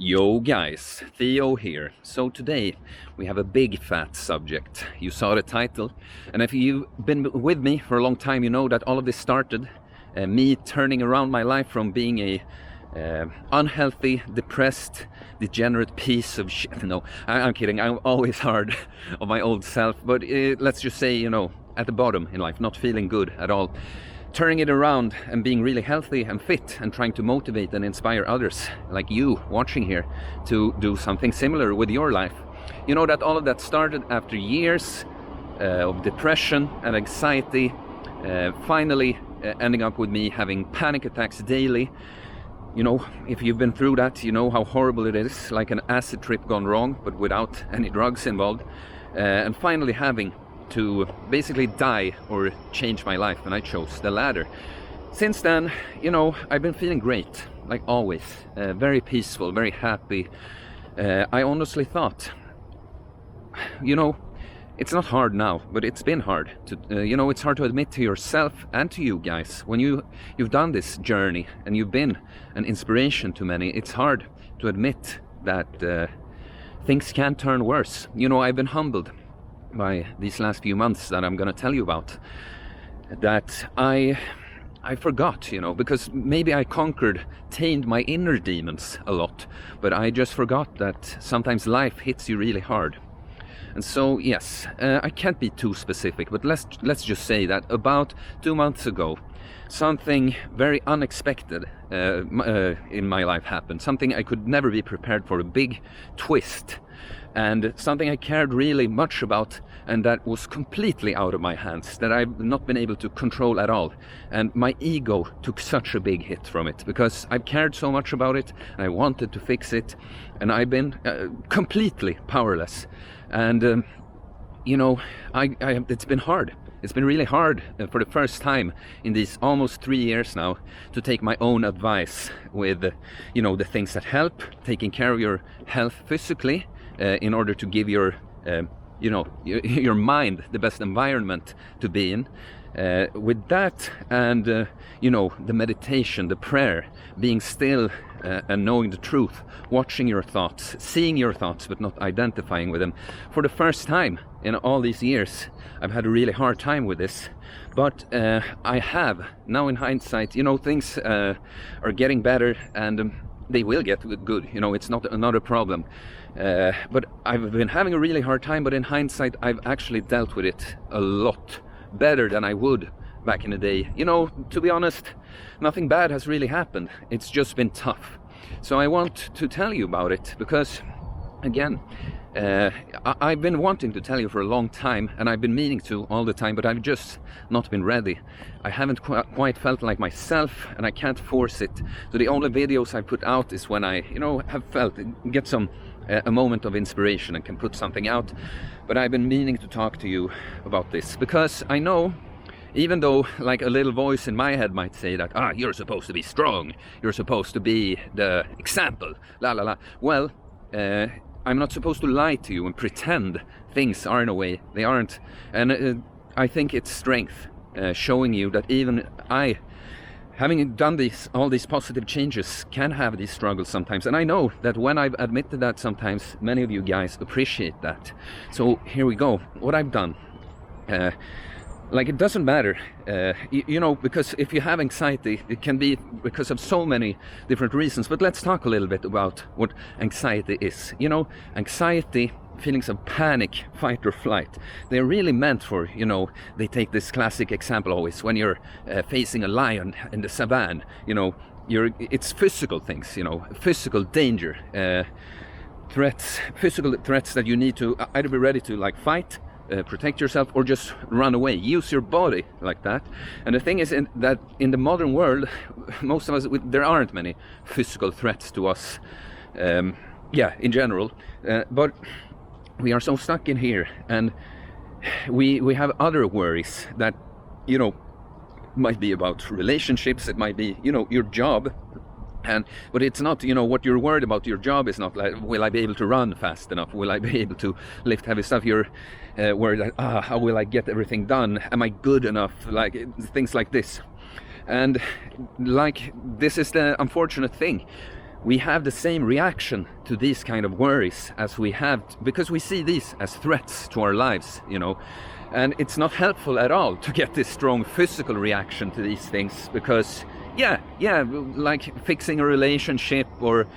Yo guys, Theo here. So today we have a big fat subject. You saw the title, and if you've been with me for a long time, you know that all of this started me turning around my life from being a unhealthy, depressed, degenerate piece of shit. No, I'm kidding. I'm always hard on my old self, but let's just say, at the bottom in life, not feeling good at all. Turning it around and being really healthy and fit and trying to motivate and inspire others like you watching here to do something similar with your life. You know that all of that started after years of depression and anxiety, finally ending up with me having panic attacks daily. You know, if you've been through that, you know how horrible it is, like an acid trip gone wrong, but without any drugs involved, and finally having to basically die or change my life, and I chose the latter. Since then, I've been feeling great, like always, very peaceful, very happy. I honestly thought, it's not hard now, but it's been hard to, it's hard to admit to yourself and to you guys when you've done this journey and you've been an inspiration to many. It's hard to admit that things can turn worse. I've been humbled by these last few months that I'm going to tell you about, that I forgot, because maybe I tamed my inner demons a lot, but I just forgot that sometimes life hits you really hard. And so, yes, I can't be too specific, but let's just say that about 2 months ago, something very unexpected in my life happened. Something I could never be prepared for, a big twist. And something I cared really much about, and that was completely out of my hands, that I've not been able to control at all. And my ego took such a big hit from it, because I've cared so much about it, and I wanted to fix it, and I've been completely powerless. And, it's been hard. It's been really hard for the first time in these almost 3 years now to take my own advice with, the things that help, taking care of your health physically, in order to give your mind the best environment to be in. With that and, the meditation, the prayer, being still and knowing the truth, watching your thoughts, seeing your thoughts but not identifying with them. For the first time in all these years, I've had a really hard time with this. But I have, now in hindsight, things are getting better, and they will get good. It's not a problem. But I've been having a really hard time, but in hindsight, I've actually dealt with it a lot better than I would back in the day. To be honest, nothing bad has really happened. It's just been tough. So I want to tell you about it because, again, I've been wanting to tell you for a long time, and I've been meaning to all the time, but I've just not been ready. I haven't quite felt like myself, and I can't force it. So the only videos I put out is when I, have felt, get a moment of inspiration and can put something out. But I've been meaning to talk to you about this because I know, even though like a little voice in my head might say that, you're supposed to be strong, you're supposed to be the example, la la la. Well, I'm not supposed to lie to you and pretend things are in a way they aren't. And I think it's strength, showing you that even I, having done all these positive changes, can have these struggles sometimes. And I know that when I've admitted that, sometimes many of you guys appreciate that. So here we go. What I've done. It doesn't matter, because if you have anxiety, it can be because of so many different reasons. But let's talk a little bit about what anxiety is. Anxiety, feelings of panic, fight or flight, they're really meant for, they take this classic example always, when you're facing a lion in the savannah, it's physical things, physical danger, physical threats that you need to either be ready to fight, protect yourself, or just run away. Use your body like that. And the thing is that in the modern world, most of us, there aren't many physical threats to us, in general, but we are so stuck in here, and we have other worries that, might be about relationships, it might be, your job. But it's not, what you're worried about your job is not like, will I be able to run fast enough? Will I be able to lift heavy stuff? You're worried that, how will I get everything done? Am I good enough? Like, things like this. And like, this is the unfortunate thing. we have the same reaction to these kind of worries as we have, because we see these as threats to our lives, you know. And it's not helpful at all to get this strong physical reaction to these things, because yeah, like fixing a relationship or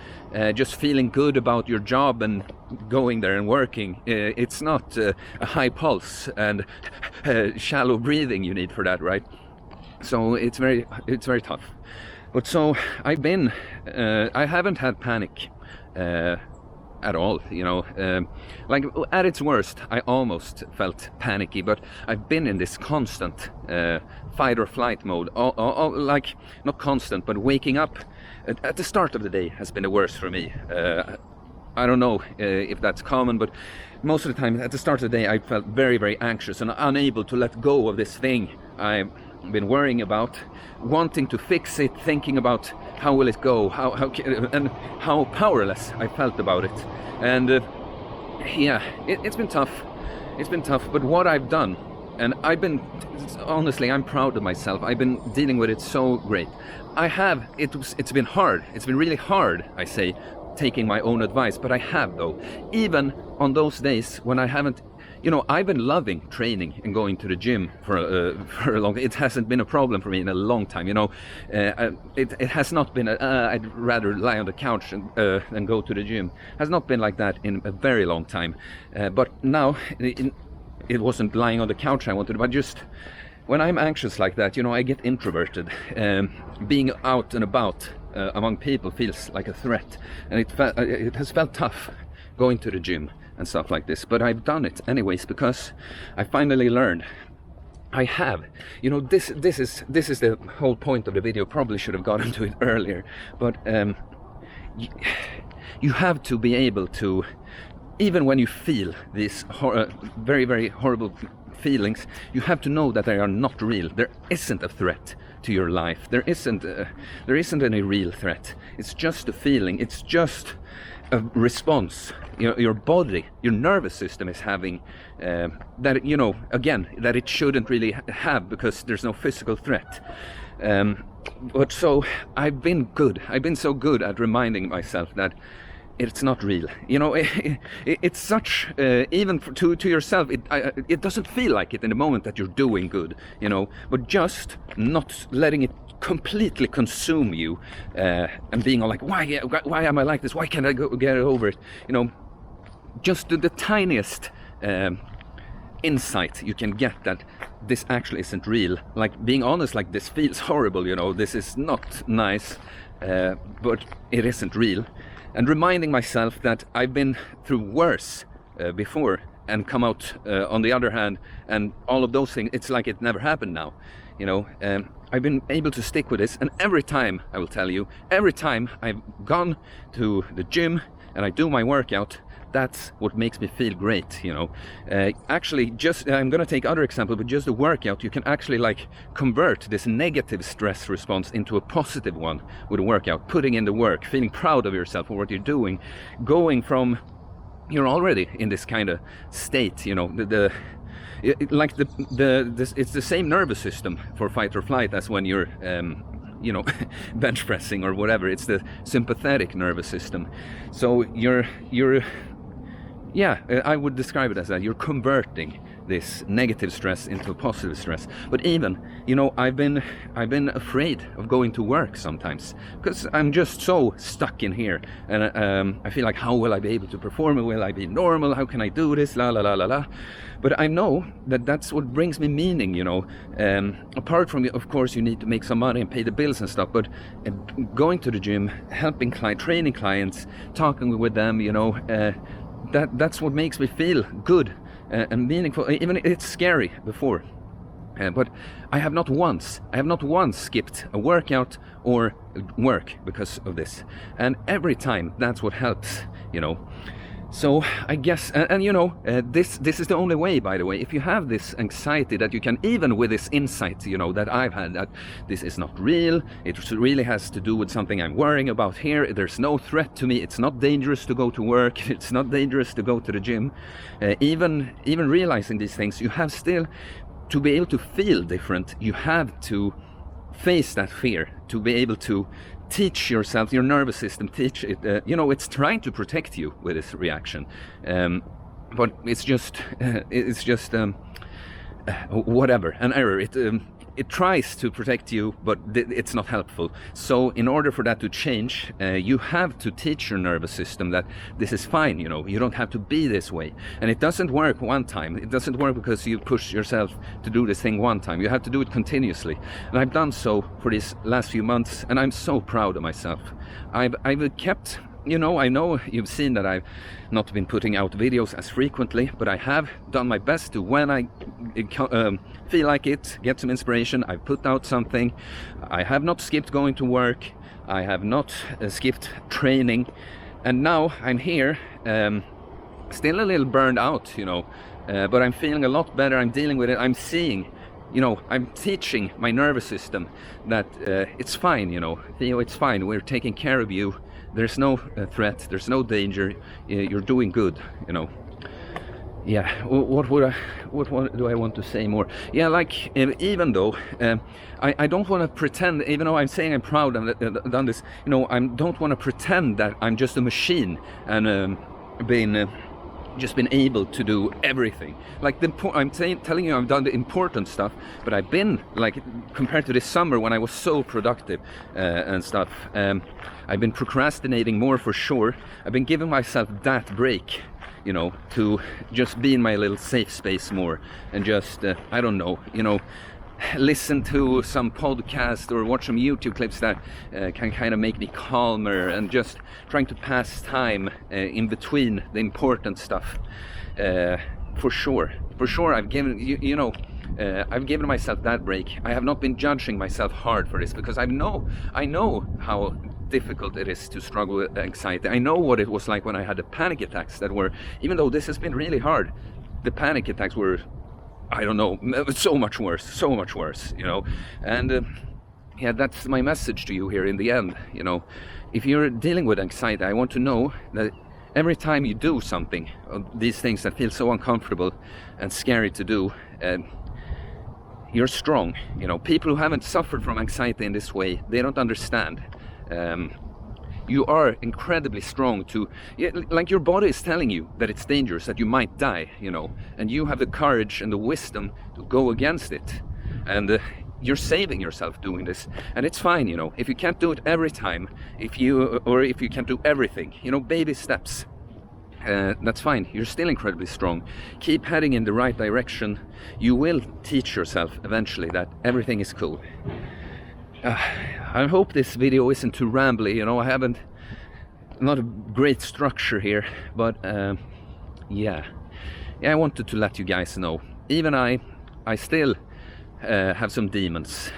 just feeling good about your job and going there and working, it's not a high pulse and shallow breathing you need for that, right? So it's very tough. But so I haven't had panic at all, you know. Like at its worst, I almost felt panicky, but I've been in this constant fight or flight mode, like not constant, but waking up at the start of the day has been the worst for me. I don't know if that's common, but most of the time at the start of the day I felt very, very anxious and unable to let go of this thing I've been worrying about, wanting to fix it, thinking about how will it go, and how powerless I felt about it. And yeah, it's been tough. It's been tough, but what I've done, and honestly, I'm proud of myself. I've been dealing with it so great. It's been hard. It's been really hard, I say, taking my own advice, but I have, though. Even on those days when I haven't, you know, I've been loving training and going to the gym for a long time. It hasn't been a problem for me in a long time, you know. It has not been, I'd rather lie on the couch than go to the gym. Has not been like that in a very long time. But now, it wasn't lying on the couch I wanted, but just when I'm anxious like that, you know, I get introverted. Being out and about among people feels like a threat, and it has felt tough going to the gym and stuff like this, but I've done it anyways because I finally learned. I have, you know, this is the whole point of the video. Probably should have gotten to it earlier, but you have to be able to, even when you feel these very, very horrible feelings, you have to know that they are not real. There isn't a threat to your life. There isn't any real threat. It's just a feeling. It's just a response. Your body, your nervous system is having that, you know, again, that it shouldn't really have, because there's no physical threat. But so I've been so good at reminding myself that it's not real. You know, it's such, even to yourself, it doesn't feel like it in the moment that you're doing good, you know, but just not letting it completely consume you, and being all like, why am I like this? Why can't I get over it? You know, just the tiniest insight you can get that this actually isn't real. Like being honest, like this feels horrible, you know, this is not nice, but it isn't real. And reminding myself that I've been through worse before and come out on the other hand, and all of those things, it's like it never happened now, you know. I've been able to stick with this, and every time, I will tell you, every time I've gone to the gym and I do my workout, that's what makes me feel great, you know. Actually, just I'm gonna take other example, but just the workout, you can actually like convert this negative stress response into a positive one with a workout, putting in the work, feeling proud of yourself for what you're doing, going from, you're already in this kind of state, you know, it's the same nervous system for fight or flight as when you're you know, bench pressing or whatever. It's the sympathetic nervous system. So yeah, I would describe it as that. You're converting this negative stress into positive stress. But even, you know, I've been afraid of going to work sometimes, because I'm just so stuck in here, and I feel like, how will I be able to perform? Will I be normal? How can I do this? La la la la la. But I know that that's what brings me meaning, you know. Apart from, of course, you need to make some money and pay the bills and stuff, but going to the gym, helping training clients, talking with them, you know, that's what makes me feel good and meaningful. Even it's scary before, but I have not once skipped a workout or work because of this, and every time that's what helps, you know. So I guess, and you know, this is the only way, by the way, if you have this anxiety, that you can, even with this insight, you know, that I've had, that this is not real, it really has to do with something I'm worrying about here, there's no threat to me, it's not dangerous to go to work, it's not dangerous to go to the gym, even realizing these things, you have still, to be able to feel different, you have to face that fear, to be able to teach yourself, your nervous system, teach it, it's trying to protect you with this reaction. But it's just whatever, an error. It tries to protect you, but it's not helpful. So in order for that to change, you have to teach your nervous system that this is fine, you don't have to be this way. And it doesn't work one time. It doesn't work because you push yourself to do this thing one time. You have to do it continuously. And I've done so for these last few months, and I'm so proud of myself. I've kept... I know you've seen that I've not been putting out videos as frequently, but I have done my best to, when I feel like it, get some inspiration, I've put out something. I have not skipped going to work. I have not skipped training. And now I'm here, still a little burned out, but I'm feeling a lot better. I'm dealing with it. I'm seeing, I'm teaching my nervous system that it's fine, Theo, it's fine. We're taking care of you. There's no threat, there's no danger, you're doing good, Yeah, what do I want to say more? Yeah, like, even though I don't want to pretend, even though I'm saying I'm proud and done this, I don't want to pretend that I'm just a machine and just been able to do everything. Like I'm telling you, I've done the important stuff, but I've been, like, compared to this summer when I was so productive and stuff, I've been procrastinating more for sure. I've been giving myself that break, to just be in my little safe space more and just, I don't know, listen to some podcast or watch some YouTube clips that can kind of make me calmer, and just trying to pass time in between the important stuff. For sure, I've given I've given myself that break. I have not been judging myself hard for this, because I know how difficult it is to struggle with anxiety. I know what it was like when I had the panic attacks that were, even though this has been really hard, the panic attacks were, I don't know, so much worse, and yeah, that's my message to you here in the end. If you're dealing with anxiety, I want to know that every time you do something, these things that feel so uncomfortable and scary to do, you're strong. People who haven't suffered from anxiety in this way, they don't understand. You are incredibly strong to, like, your body is telling you that it's dangerous, that you might die, and you have the courage and the wisdom to go against it, and you're saving yourself doing this, and it's fine, if you can't do it every time, if you can't do everything, baby steps, that's fine. You're still incredibly strong. Keep heading in the right direction. You will teach yourself eventually that everything is cool. I hope this video isn't too rambly, not a great structure here, but yeah, I wanted to let you guys know, even I still have some demons.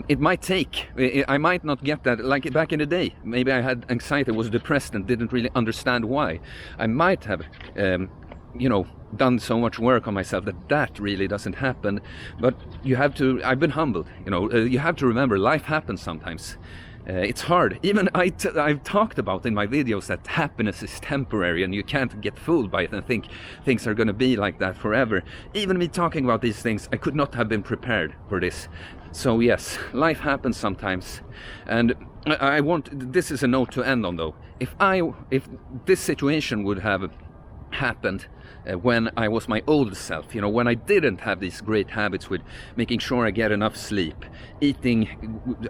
It might take, I might not get that, like back in the day, maybe I had anxiety, was depressed and didn't really understand why. I might have done so much work on myself that really doesn't happen, but I've been humbled, you have to remember, life happens sometimes. It's hard. Even I've talked about in my videos that happiness is temporary and you can't get fooled by it and think things are going to be like that forever. Even me talking about these things, I could not have been prepared for this. So yes, life happens sometimes, and this is a note to end on though. If this situation would have happened when I was my old self, when I didn't have these great habits with making sure I get enough sleep, eating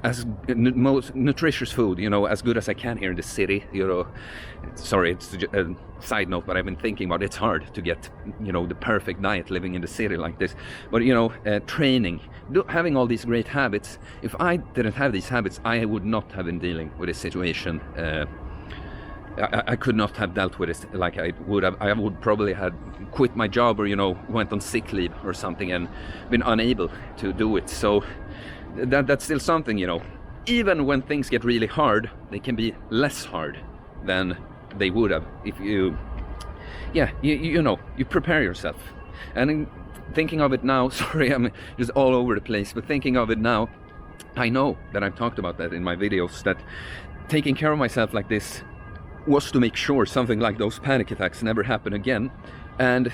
as most nutritious food, as good as I can here in the city, sorry, it's a side note, but I've been thinking about it's hard to get, the perfect diet living in the city like this, but training, having all these great habits. If I didn't have these habits, I would not have been dealing with this situation. I could not have dealt with it like I would have. I would probably have quit my job or, went on sick leave or something and been unable to do it. So that's still something, Even when things get really hard, they can be less hard than they would have if you prepare yourself. And in thinking of it now, sorry, I'm just all over the place, but thinking of it now, I know that I've talked about that in my videos, that taking care of myself like this was to make sure something like those panic attacks never happen again. And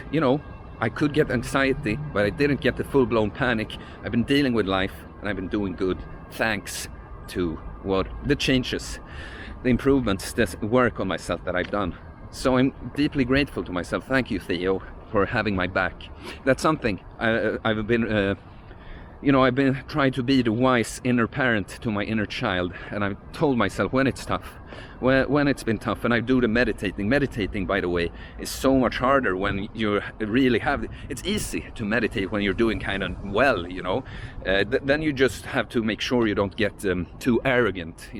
I could get anxiety, but I didn't get the full-blown panic. I've been dealing with life and I've been doing good, thanks to the changes, the improvements, the work on myself that I've done. So I'm deeply grateful to myself. Thank you, Theo, for having my back. That's something I've been I've been trying to be the wise inner parent to my inner child, and I've told myself when it's tough, when it's been tough, and I do the meditating. Meditating, by the way, is so much harder when you really have. It's easy to meditate when you're doing kind of well, then you just have to make sure you don't get too arrogant,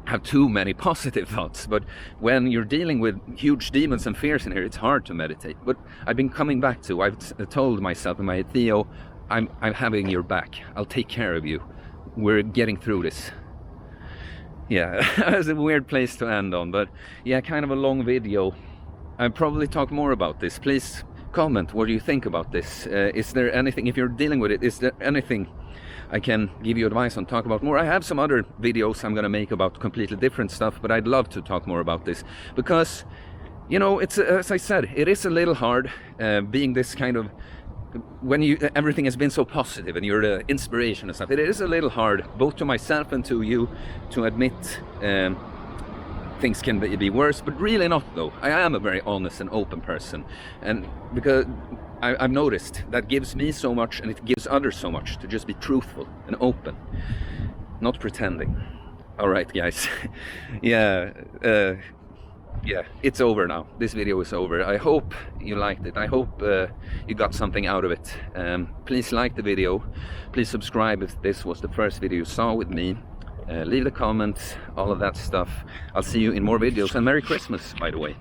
have too many positive thoughts. But when you're dealing with huge demons and fears in here, it's hard to meditate. But I've been coming back to, I've told myself in my head, Theo, I'm having your back. I'll take care of you. We're getting through this. Yeah, that's a weird place to end on, but yeah, kind of a long video. I'll probably talk more about this. Please comment what do you think about this. Is there anything, if you're dealing with it, is there anything I can give you advice on, talk about more? I have some other videos I'm going to make about completely different stuff, but I'd love to talk more about this because, it's, as I said, it is a little hard being this kind of, when everything has been so positive and you're the inspiration and stuff. It is a little hard, both to myself and to you, to admit things can be worse, but really not though. I am a very honest and open person, and because I've noticed that gives me so much, and it gives others so much, to just be truthful and open, not pretending. All right, guys. Yeah, it's over now. This video is over. I hope you liked it. I hope you got something out of it. Please like the video. Please subscribe if this was the first video you saw with me. Leave the comments, all of that stuff. I'll see you in more videos, and Merry Christmas, by the way.